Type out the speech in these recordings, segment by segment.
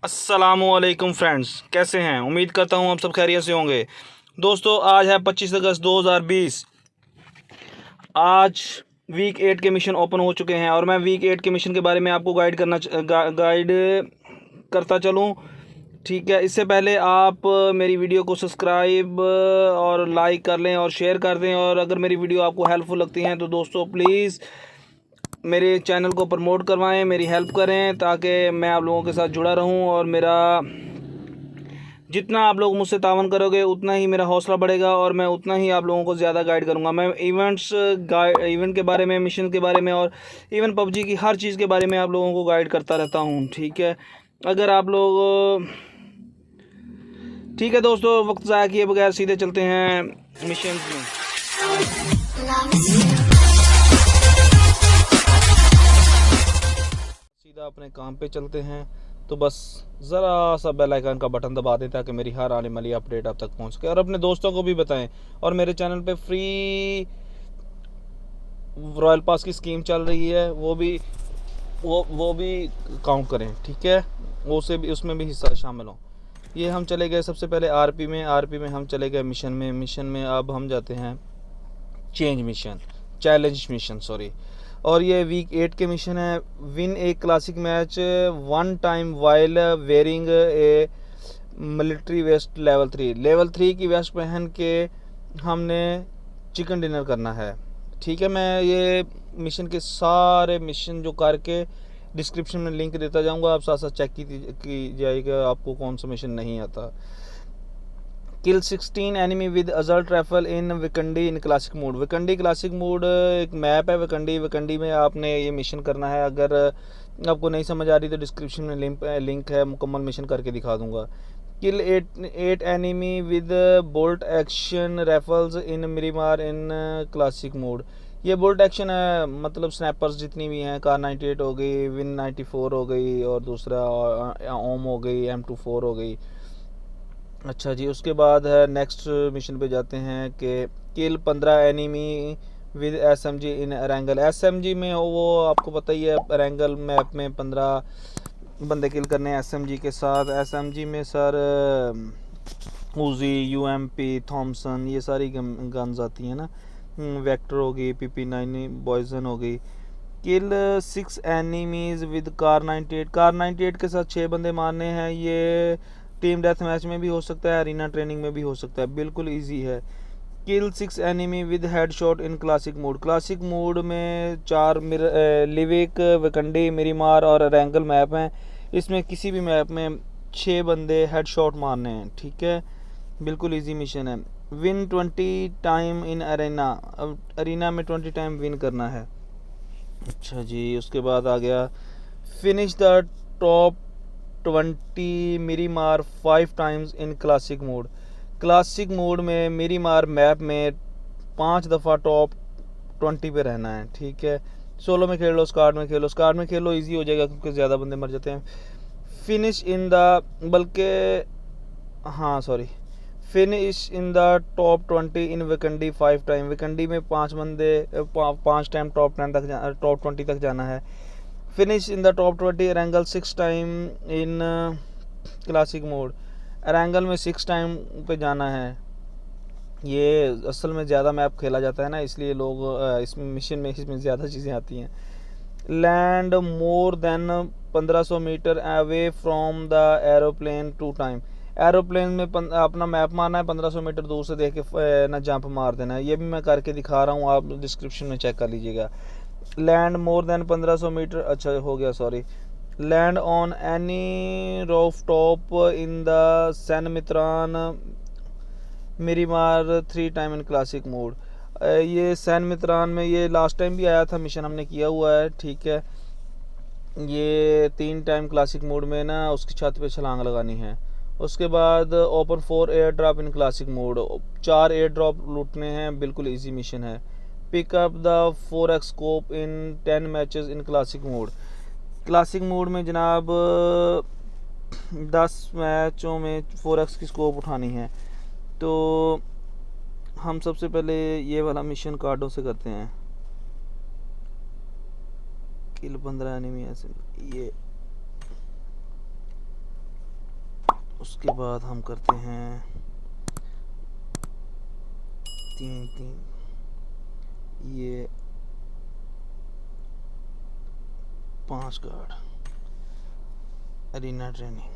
अस्सलामुअलैकुम फ्रेंड्स, कैसे हैं। उम्मीद करता हूं आप सब खैरियत से होंगे। दोस्तों, आज है 25 अगस्त 2020। आज वीक 8 के मिशन ओपन हो चुके हैं और मैं वीक 8 के मिशन के बारे में आपको गाइड करता चलूं। ठीक है, इससे पहले आप मेरी वीडियो को सब्सक्राइब और लाइक कर लें और शेयर कर दें। और अगर मेरी वीडियो आपको हेल्पफुल लगती हैं तो दोस्तों प्लीज़ मेरे चैनल को प्रमोट करवाएं, मेरी हेल्प करें, ताकि मैं आप लोगों के साथ जुड़ा रहूं। और मेरा जितना आप लोग मुझसे तावन करोगे उतना ही मेरा हौसला बढ़ेगा और मैं उतना ही आप लोगों को ज़्यादा गाइड करूंगा। मैं इवेंट के बारे में, मिशन के बारे में और इवन पबजी की हर चीज़ के बारे में आप लोगों को गाइड करता रहता हूं। ठीक है, अगर आप लोग ठीक है दोस्तों, वक्त ज़ाया किए बगैर सीधे चलते हैं मिशन में। सीधा अपने काम पे चलते हैं, तो बस ज़रा सा बेल आइकन का बटन दबा दें ताकि मेरी हर आने वाली अपडेट आप तक पहुंच सके। और अपने दोस्तों को भी बताएं। और मेरे चैनल पे फ्री रॉयल पास की स्कीम चल रही है, वो भी काउंट करें। ठीक है, वो से भी उसमें भी हिस्सा शामिल हो। ये हम चले गए सबसे पहले आरपी में हम चले गए मिशन में अब हम जाते हैं चैलेंज मिशन सॉरी। और ये वीक 8 के मिशन है। Win a classic match one time while wearing A military waste level 3 की वेस्ट पहन के हमने चिकन डिनर करना है। ठीक है, मैं ये मिशन के सारे मिशन जो करके डिस्क्रिप्शन में लिंक देता जाऊंगा, आप साथ साथ चेक की जाएगा आपको कौन सा मिशन नहीं आता। Kill 16 enemy with assault rifle in Vikendi in classic mode. Vikendi classic mode एक मैप है। विकंडी में आपने ये मिशन करना है। अगर आपको नहीं समझ आ रही तो डिस्क्रिप्शन में लिंक है, मुकम्मल मिशन करके दिखा दूंगा। Kill 8 enemy with bolt action rifles in Miramar in classic mode. ये बोल्ट एक्शन है, मतलब स्नैपर्स जितनी भी हैं, कार 98 हो गई, विन 94 हो गई और दूसरा ओम हो गई, M24 हो गई। अच्छा जी, उसके बाद है नेक्स्ट मिशन पे जाते हैं कि kill 15 enemy with SMG in Erangel. SMG में वो आपको पता ही है, अरेंगल मैप में 15 बंदे किल करने हैं SMG के साथ। SMG में सर उजी, UMP, थॉमसन, ये सारी गन्स आती हैं ना। वेक्टर हो गई, PP9 बॉयजन हो गई। किल 6 एनिमीज विद कार 98 के साथ 6 बंदे मारने हैं। ये टीम डेथ मैच में भी हो सकता है, अरीना ट्रेनिंग में भी हो सकता है, बिल्कुल इजी है। किल 6 enemy with headshot in classic mode में 4 लिविक, विकंडी, मिरीमार और रेंगल मैप हैं। इसमें किसी भी मैप में 6 बंदे हेडशॉट मारने हैं। ठीक है, बिल्कुल इजी मिशन है। विन 20 टाइम इन अरीना में 20 टाइम विन करना है। अच्छा जी, उसके बाद आ गया finish the top 20 मिरीमार 5 times in classic mode में मिरीमार मैप में 5 दफ़ा टॉप 20 पे रहना है। ठीक है, सोलो में खेल लो, स्क्वाड में खेलो, इजी हो जाएगा क्योंकि ज़्यादा बंदे मर जाते हैं। Finish in the top 20 in Vikendi 5 time. Vikendi में 5 टाइम टॉप 20 तक जाना है। Finish in the top 20 Erangel 6 time in classic mode. Erangel में 6 टाइम पे जाना है। ये असल में ज़्यादा मैप खेला जाता है ना, इसलिए लोग इसमें मिशन में इसमें ज़्यादा चीज़ें आती हैं। Land more than 1500 meter away from the aeroplane 2 time. Aeroplane में अपना मैप मारना है, 1500 मीटर दूर से देख के ना जंप मार देना है। ये भी मैं करके दिखा रहा हूँ, आप डिस्क्रिप्शन में चेक कर लीजिएगा। लैंड मोर देन 1500 मीटर, अच्छा हो गया sorry. Land on any roof top in the San Martin Miramar 3 time in classic mode. ये सैन मित्रान में ये लास्ट टाइम भी आया था, मिशन हमने किया हुआ है। ठीक है, ये 3 टाइम क्लासिक मोड में ना उसकी छत पे छलांग लगानी है। उसके बाद open 4 air drop in classic mode, 4 air drop लूटने हैं, बिल्कुल इजी मिशन है। Pick up the 4x scope in 10 matches in classic mode में जनाब 10 मैचों में 4x की स्कोप उठानी है। तो हम सबसे पहले ये वाला मिशन कार्डों से करते हैं। किल 15 एनिमी ऐसे, ये उसके बाद हम करते हैं 3 ये 5 कार्ड एरिना ट्रेनिंग।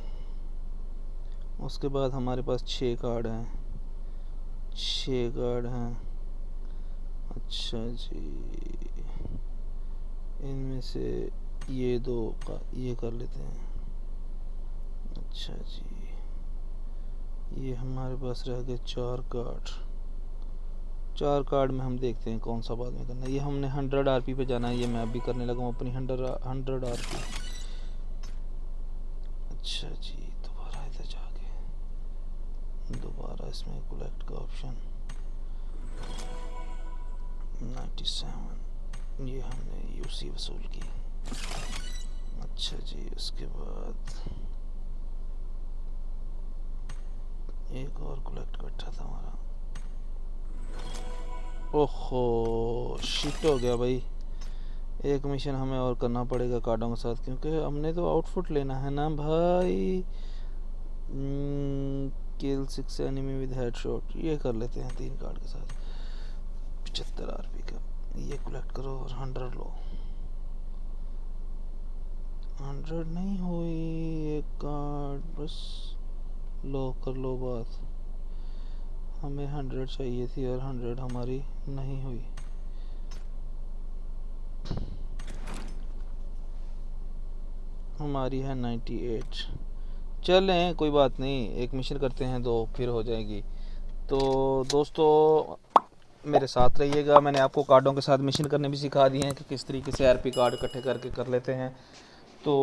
उसके बाद हमारे पास 6 कार्ड हैं, 6 कार्ड हैं। अच्छा जी, इनमें से ये 2 का ये कर लेते हैं। अच्छा जी, ये हमारे पास रह गए 4 कार्ड। 4 कार्ड में हम देखते हैं कौन सा बाद में करना है। ये हमने 100 आरपी पे जाना है, ये मैं अभी करने लगा हूँ अपनी 100 आरपी। अच्छा जी, दोबारा इधर जाके दोबारा इसमें कलेक्ट का ऑप्शन 97, ये हमने यूसी वसूल की। अच्छा जी, उसके बाद एक और कलेक्ट करता था हमारा। ओहो शिट हो गया भाई, एक मिशन हमें और करना पड़ेगा कार्डों के साथ, क्योंकि हमने तो आउटफुट लेना है ना भाई। किल 6 एनिमी विद हेडशॉट, ये कर लेते हैं 3 कार्ड के साथ। 75 आरपी का ये कलेक्ट करो और 100 लो। 100 नहीं हुई एक कार्ड, बस लो कर लो बात। हमें 100 चाहिए थी और 100 हमारी नहीं हुई। हमारी है 98। चलें कोई बात नहीं, एक मिशन करते हैं 2 फिर हो जाएगी। तो दोस्तों मेरे साथ रहिएगा, मैंने आपको कार्डों के साथ मिशन करने भी सिखा दिए हैं कि किस तरीके से आरपी कार्ड इकट्ठे करके कर लेते हैं। तो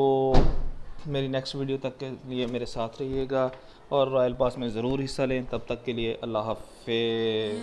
मेरी नेक्स्ट वीडियो तक के लिए मेरे साथ रहिएगा और रॉयल पास में ज़रूर हिस्सा लें। तब तक के लिए अल्लाह हाफ़िज़।